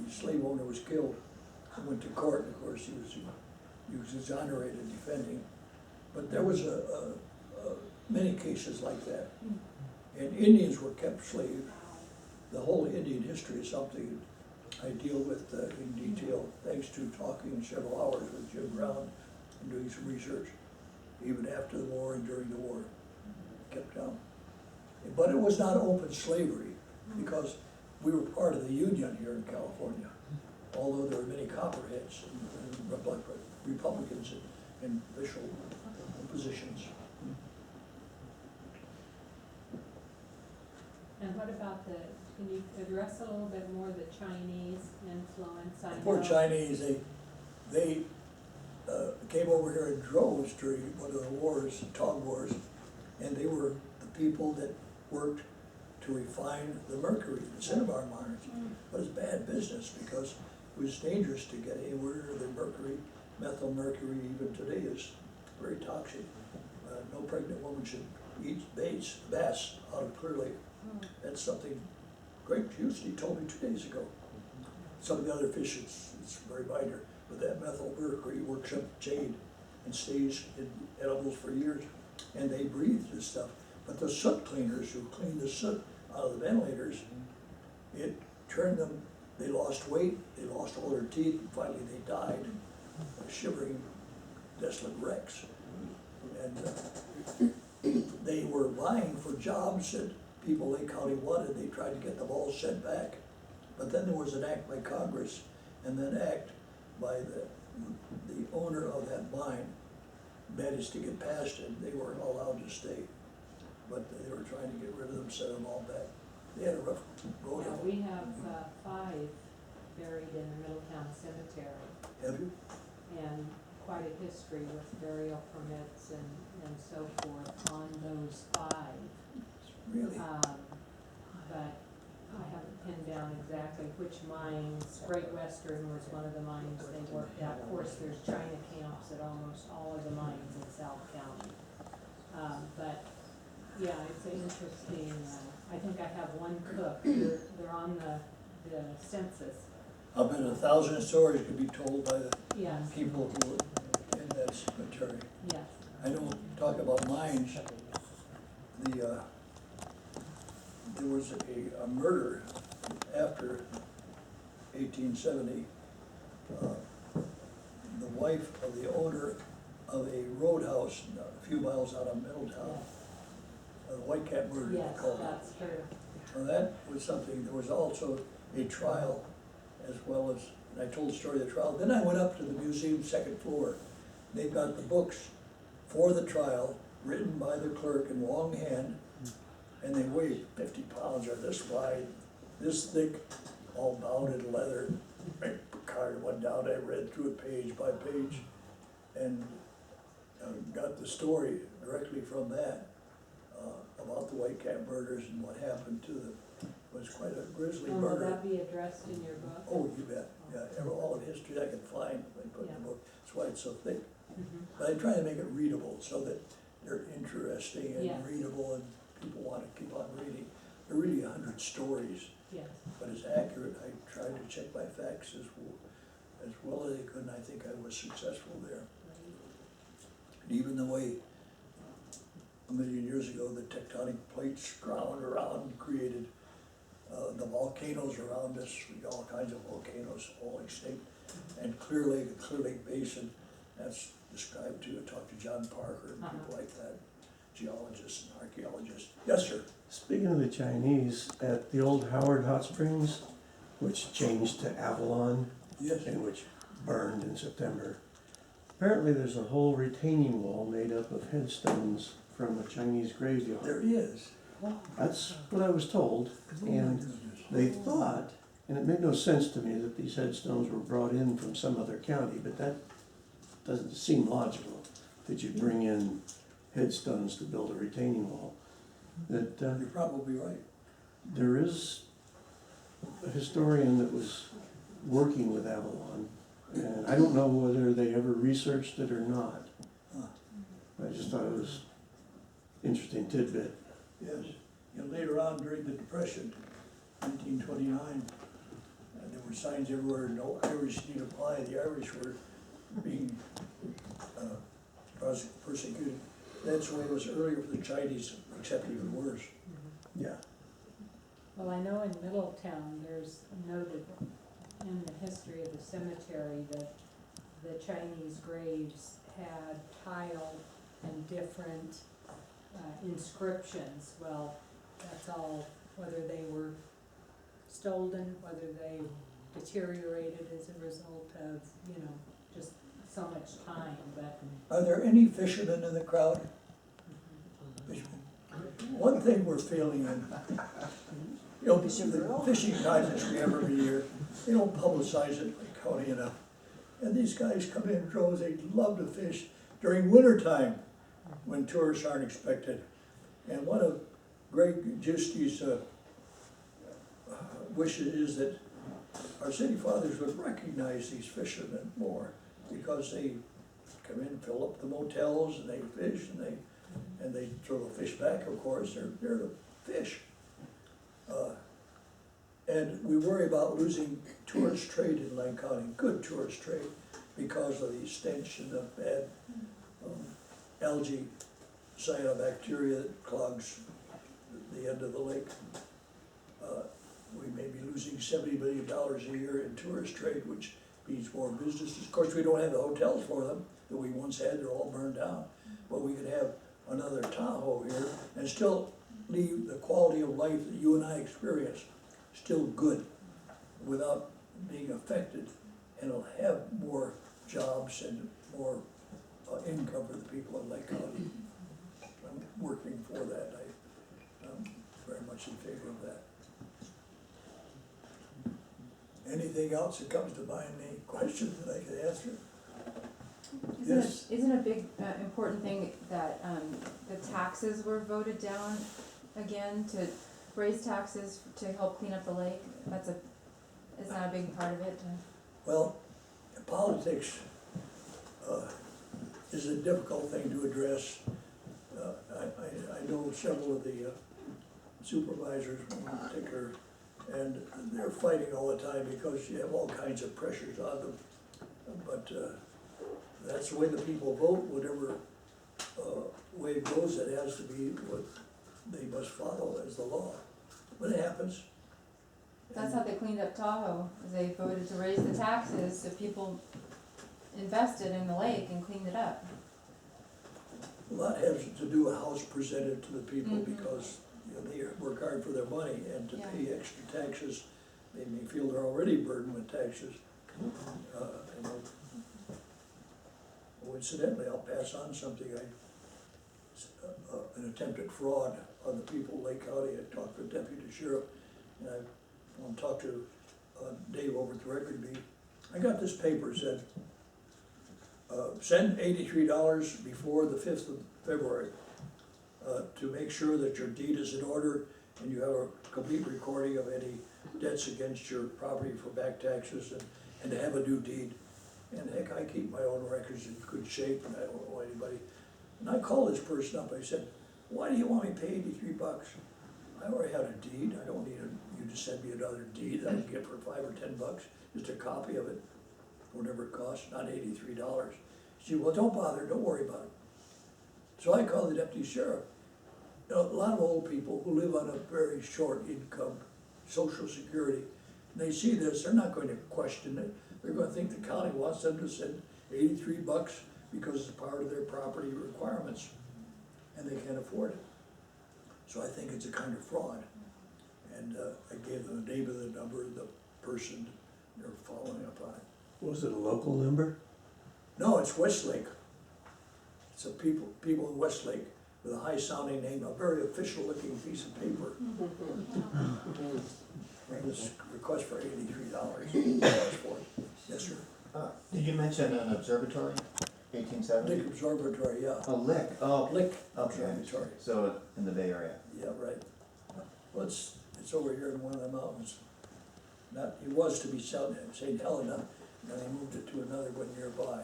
the slave owner was killed. He went to court, and of course he was exonerated defending. But there was many cases like that. And Indians were kept slave. The whole Indian history is something I deal with in detail, thanks to talking several hours with Jim Brown and doing some research, even after the war and during the war, kept down. But it was not open slavery, because we were part of the Union here in California, although there were many copperheads and Republicans in official positions. And what about can you address a little bit more the Chinese influence? I The poor know- Chinese, they came over here in droves during one of the wars, Tong Wars, and they were the people that worked to refine the mercury, the cinnabar mines. But it's bad business, because it was dangerous to get anywhere. The mercury, methyl mercury, even today is very toxic. No pregnant woman should eat bass out of Clear Lake. That's something Greg Huston told me 2 days ago. Some of the other fish, it's very minor, but that methyl mercury works up the chain and stays in edibles for years, and they breathe this stuff. But the soot cleaners who clean the soot out of the ventilators, it turned them, they lost weight, they lost all their teeth, and finally they died, shivering, desolate wrecks. And they were vying for jobs that people in Lake County wanted. They tried to get them all sent back. But then there was an act by Congress, and then act by the owner of that mine managed to get past it. They weren't allowed to stay, but they were trying to get rid of them, send them all back. They had a rough go Yeah, of it. we have 5 buried in the Middletown Cemetery, Have you? and quite a history with burial permits and so forth on those 5. Really? But I haven't pinned down exactly which mines. Great Western was one of the mines they worked at. Of course, there's China camps at almost all of the mines in South County. But, yeah, it's an interesting, I think I have one cook. They're on the census. I bet 1,000 stories could be told by the Yes, people who were in that cemetery. yes. I don't talk about mines. there was a murder after 1870. The wife of the owner of a roadhouse a few miles out of Middletown, the White Cat murder, they Yes, called it. that's true. Well, that was something, there was also a trial as well as, and I told the story of the trial. Then I went up to the museum's second floor. They've got the books for the trial, written by the clerk in longhand, and they weigh 50 pounds, or this wide, this thick, all bound in leather. I carved one down, I read through it page by page, and got the story directly from that, about the White Cat murders and what happened to them. It was quite a grisly And will murder. that be addressed in your book? Oh, you bet, yeah, all of history I can find, I put in the Yeah. book, that's why it's so thick. Mhm. But I try to make it readable so that they're interesting and Yes. readable and people want to keep on reading. There are really 100 stories, Yes. but it's accurate. I tried to check my facts as well as I could, and I think I was successful there. And even the way a million years ago the tectonic plates ground around and created the volcanoes around us, all kinds of volcanoes, all extinct, and Clear Lake Basin, that's described too. I talked to John Parker and people like that, geologists and archaeologists. Yes, sir. Speaking of the Chinese, at the old Howard Hot Springs, which changed to Avalon Yes. and which burned in September, apparently there's a whole retaining wall made up of headstones from a Chinese graveyard. There is. That's what I was told, and they thought, and it made no sense to me that these headstones were brought in from some other county, but that doesn't seem logical, that you bring in headstones to build a retaining wall. That You're probably right. there is a historian that was working with Avalon, and I don't know whether they ever researched it or not. Huh. I just thought it was interesting tidbit. Yes. You know, later on during the Depression, 1929, there were signs everywhere, no Irish need apply. The Irish were being persecuted. That's the way it was earlier for the Chinese, except even worse. Yeah. Well, I know in Middletown, there's noted in the history of the cemetery that the Chinese graves had tile and different inscriptions. Well, that's all, whether they were stolen, whether they deteriorated as a result of, you know, just so much time, but. Are there any fishermen in the crowd? Fishermen. One thing we're failing in, you know, the fishing contests we have every year, they don't publicize it like county enough. And these guys come in droves, they love to fish during winter time when tourists aren't expected. And one of Greg Justy's wishes is that our city fathers would recognize these fishermen more, because they come in, fill up the motels, and they fish, and they throw the fish back, of course, they're there to fish. And we worry about losing tourist trade in Lake County, good tourist trade, because of the stench and the bad algae cyanobacteria that clogs the end of the lake. We may be losing $70 million a year in tourist trade, which means more businesses. Of course, we don't have the hotels for them that we once had, they're all burned down. But we could have another Tahoe here and still leave the quality of life that you and I experience still good without being affected. And it'll have more jobs and more income for the people of Lake County. I'm working for that. I'm very much in favor of that. Anything else that comes to mind, any questions that I could answer? Yes. Isn't a big, important thing that, the taxes were voted down again, to raise taxes to help clean up the lake? Isn't that a big part of it? Well, politics is a difficult thing to address. I know several of the supervisors in particular, and they're fighting all the time because you have all kinds of pressures on them. But that's the way the people vote, whatever way it goes, it has to be what they must follow as the law. but it happens. That's how they cleaned up Tahoe, is they voted to raise the taxes, so people invested in the lake and cleaned it up. A lot has to do with how it's presented to the people, Mhm. because, you know, they work hard for their money, and to Yeah. pay extra taxes, they may feel they're already burdened with taxes. You know. Coincidentally, I'll pass on something, an attempted fraud on the people of Lake County. I talked to the deputy sheriff, and I want to talk to Dave over at the record bee. I got this paper, said, send $83 before the 5th of February to make sure that your deed is in order and you have a complete recording of any debts against your property for back taxes, and to have a new deed. And heck, I keep my own records in good shape, and I don't owe anybody. And I called this person up, I said, why do you want me to pay $83? I already had a deed, I don't need you to send me another deed that I can get for $5 or $10, just a copy of it, whatever it costs, not $83. She said, well, don't bother, don't worry about it. So I called the deputy sheriff. You know, a lot of old people who live on a very short income, Social Security, and they see this, they're not going to question it. They're gonna think the county wants them to send $83 because it's part of their property requirements, and they can't afford it. So I think it's a kind of fraud. And I gave them the name of the number of the person they're following up on it. Was it a local number? No, it's Westlake. It's a people in Westlake with a high sounding name, a very official looking piece of paper. And this request for $83 for it. Yes, sir. Did you mention an observatory, 1870? Lick Observatory, yeah. Oh, Lick, oh. Lick Okay, Observatory, so in the Bay Area. yeah, right. Well, it's over here in one of the mountains. It was to be St. Helena, and then they moved it to another one nearby.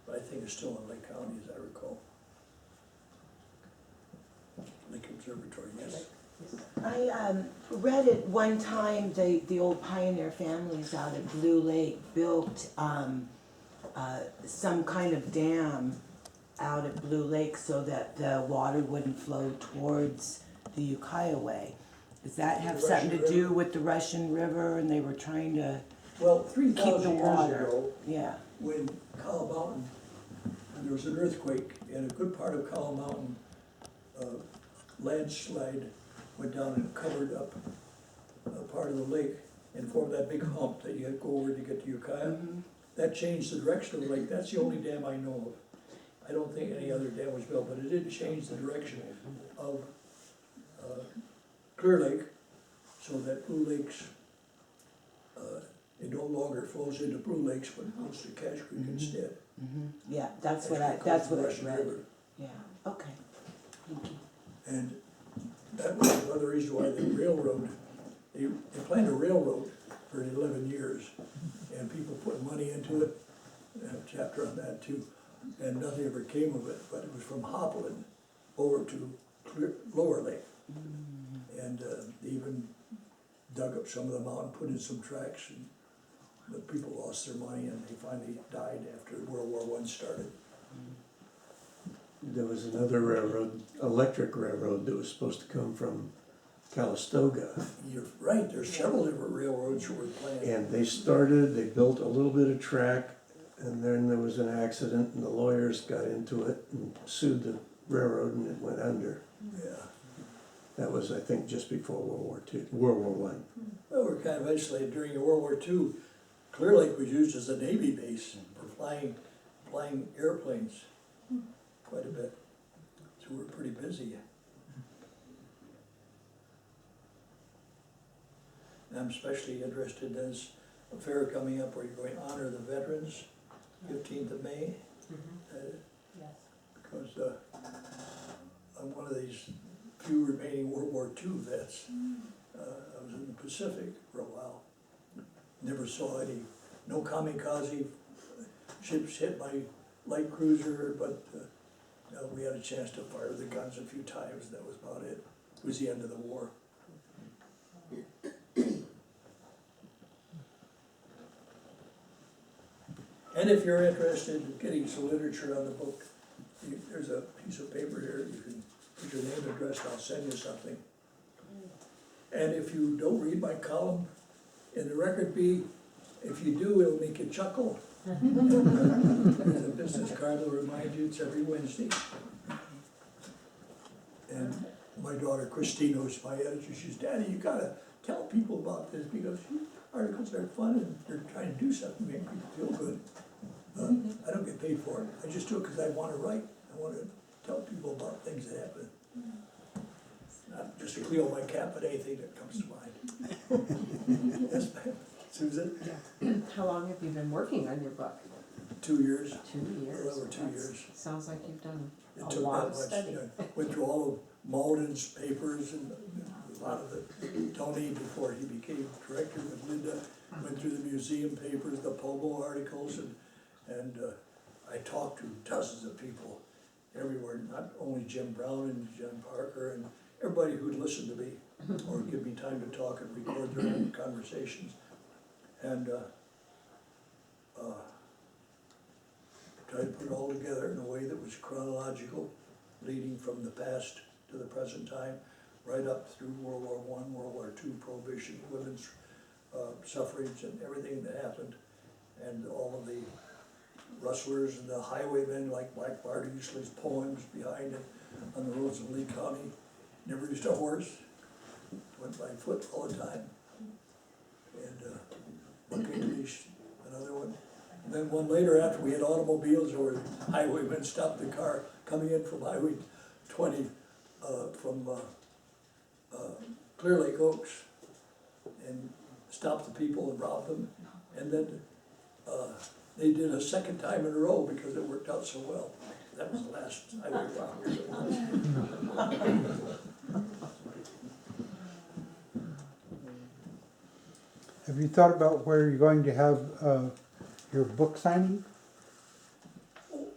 But I think it's still in Lake County, as I recall. Lick Observatory, yes. I read at one time the old pioneer families out at Blue Lake built some kind of dam out at Blue Lake so that the water wouldn't flow towards the Ukiah Way. Does that have The something to Russian do River? with the Russian River and they were trying to Well, keep 3,000 the years water? ago, Yeah. when Cow Mountain, there was an earthquake, and a good part of Cow Mountain landslide went down and covered up a part of the lake and formed that big hump that you had to go over to get to Ukiah. Mhm. That changed the direction of the lake. That's the only dam I know of. I don't think any other dam was built, but it did change the direction of Clear Lake, so that Blue Lakes, it no longer flows into Blue Lakes, but it goes to Cache Creek instead. Mhm. Yeah, that's Cache what I Creek goes to the read. Russian River. Yeah. Okay. Thank you. And that was another reason why the railroad, they planned a railroad for 11 years, and people put money into it. I have a chapter on that too, and nothing ever came of it, but it was from Hopland over to Lower Lake. And they even dug up some of the mountain, put in some tracks, and the people lost their money, and they finally died after World War I started. There was another railroad, electric railroad, that was supposed to come from Calistoga. You're right, there's several different railroads that were planned. And they built a little bit of track, and then there was an accident, and the lawyers got into it and sued the railroad, and it went under. Yeah. That was, I think, just before World War I. Well, we're kind of isolated during World War II. Clear Lake was used as a Navy base for flying airplanes quite a bit. So we're pretty busy. And I'm especially interested in this affair coming up where you're going to honor the veterans, 15th of May. Yes. Because I'm one of these few remaining World War II vets. I was in the Pacific for a while. Never saw no kamikaze ships hit my light cruiser, but we had a chance to fire the guns a few times. That was about it. It was the end of the war. And if you're interested in getting some literature on the book, there's a piece of paper here. You can put your name and address, and I'll send you something. And if you don't read my column in the Record Bee, if you do, it'll make you chuckle. There's a business card that'll remind you it's every Wednesday. And my daughter Christina, who's my editor, she says, Daddy, you gotta tell people about this because articles are fun and they're trying to do something to make people feel good. I don't get paid for it. I just do it because I want to write. I want to tell people about things that happen. Not just a Cleo my cat, but anything that comes to mind. Yes, ma'am. Susan? How long have you been working on your book? 2 years. 2 years. A little over 2 That's- years. Sounds like you've done It a took lot that of much. study. I went through all of Malden's papers and a lot of the, Tony before he became director with Linda, went through the museum papers, the Pobo articles, and I talked to dozens of people everywhere, not only Jim Brown and Jim Parker and everybody who'd listen to me or give me time to talk and record their own conversations. And tried to put it all together in a way that was chronological, leading from the past to the present time, right up through World War I, World War II, Prohibition, women's suffrage and everything that happened, and all of the rustlers and the highwaymen like Black Bart Easley's poems behind it on the roads of Lee County. Never used a horse, went by foot all the time. And Pigleash, another one. And then one later after we had automobiles where highwaymen stopped the car coming in from Highway 20 from Clear Lake Oaks and stopped the people and robbed them. And then they did a second time in a row because it worked out so well. That was the last highway robbery. Have you thought about where you're going to have your book signing?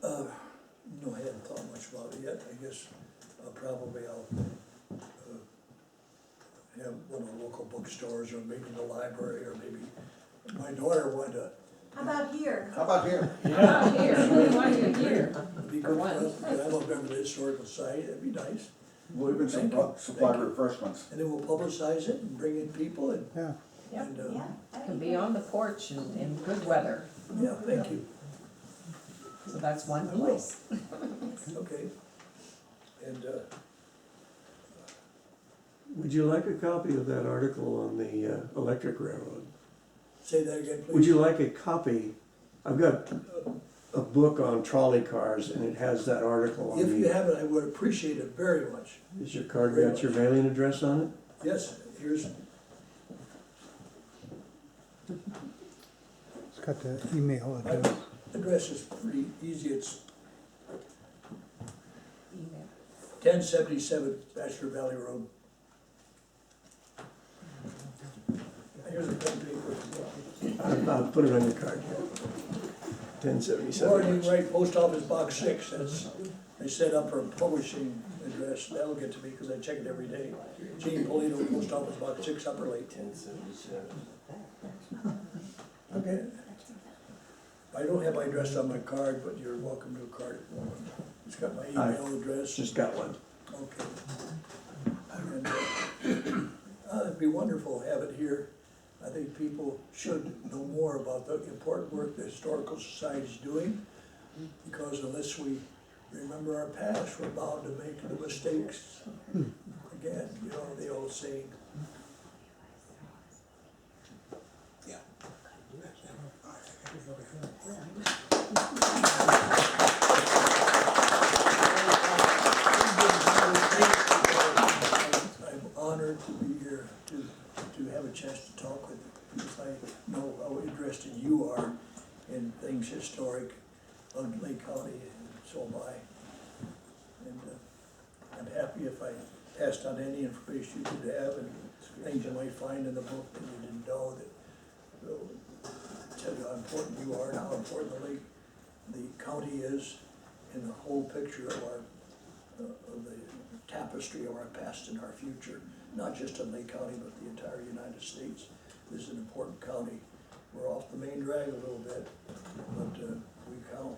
No, I hadn't thought much about it yet. I guess probably I'll have one of the local bookstores or maybe the library or maybe my daughter wanted to. How about here? How about here? Yeah, here, we want you here. It'd be good for us, because I love member of the historical society, that'd be nice. We'll even Thank you. supply Thank you. refreshments. And then we'll publicize it and bring in people and, Yeah. Yep. and, Yeah. Can be on the porch in good weather, yeah, thank you, so that's one I will. place. okay. And, Would you like a copy of that article on the electric railroad? say that again, please. Would you like a copy? I've got a book on trolley cars and it has that article on If you the, have it, I would appreciate it very much. is your card got your mailing address on it? Yes, here's, It's got the email my address. address is pretty easy, it's Email. 1077 Bachelor Valley Road. Here's a pen paper. I'll put it on your card. Or you 1077. write Post Office Box 6, that's, I set up her publishing address, that'll get to me, because I check it every day. Gene Paleno, Post Office Box 6, Upper Lake. Okay. I don't have my address on my card, but you're welcome to a card if you want. It's got my email address. Just got one. Okay. And, it'd be wonderful to have it here. I think people should know more about the important work the Historical Society is doing, because unless we remember our past, we're bound to make the mistakes again, you know, the old saying. Yeah. I'm honored to be here to have a chance to talk with you, because I know how interested you are in things historic of Lake County, and so am I. And I'm happy if I passed on any information you could have and things you might find in the book that you didn't know, that will tell you how important you are and how important the county is in the whole picture of our of the tapestry of our past and our future, not just in Lake County, but the entire United States. This is an important county. We're off the main drag a little bit, but we count.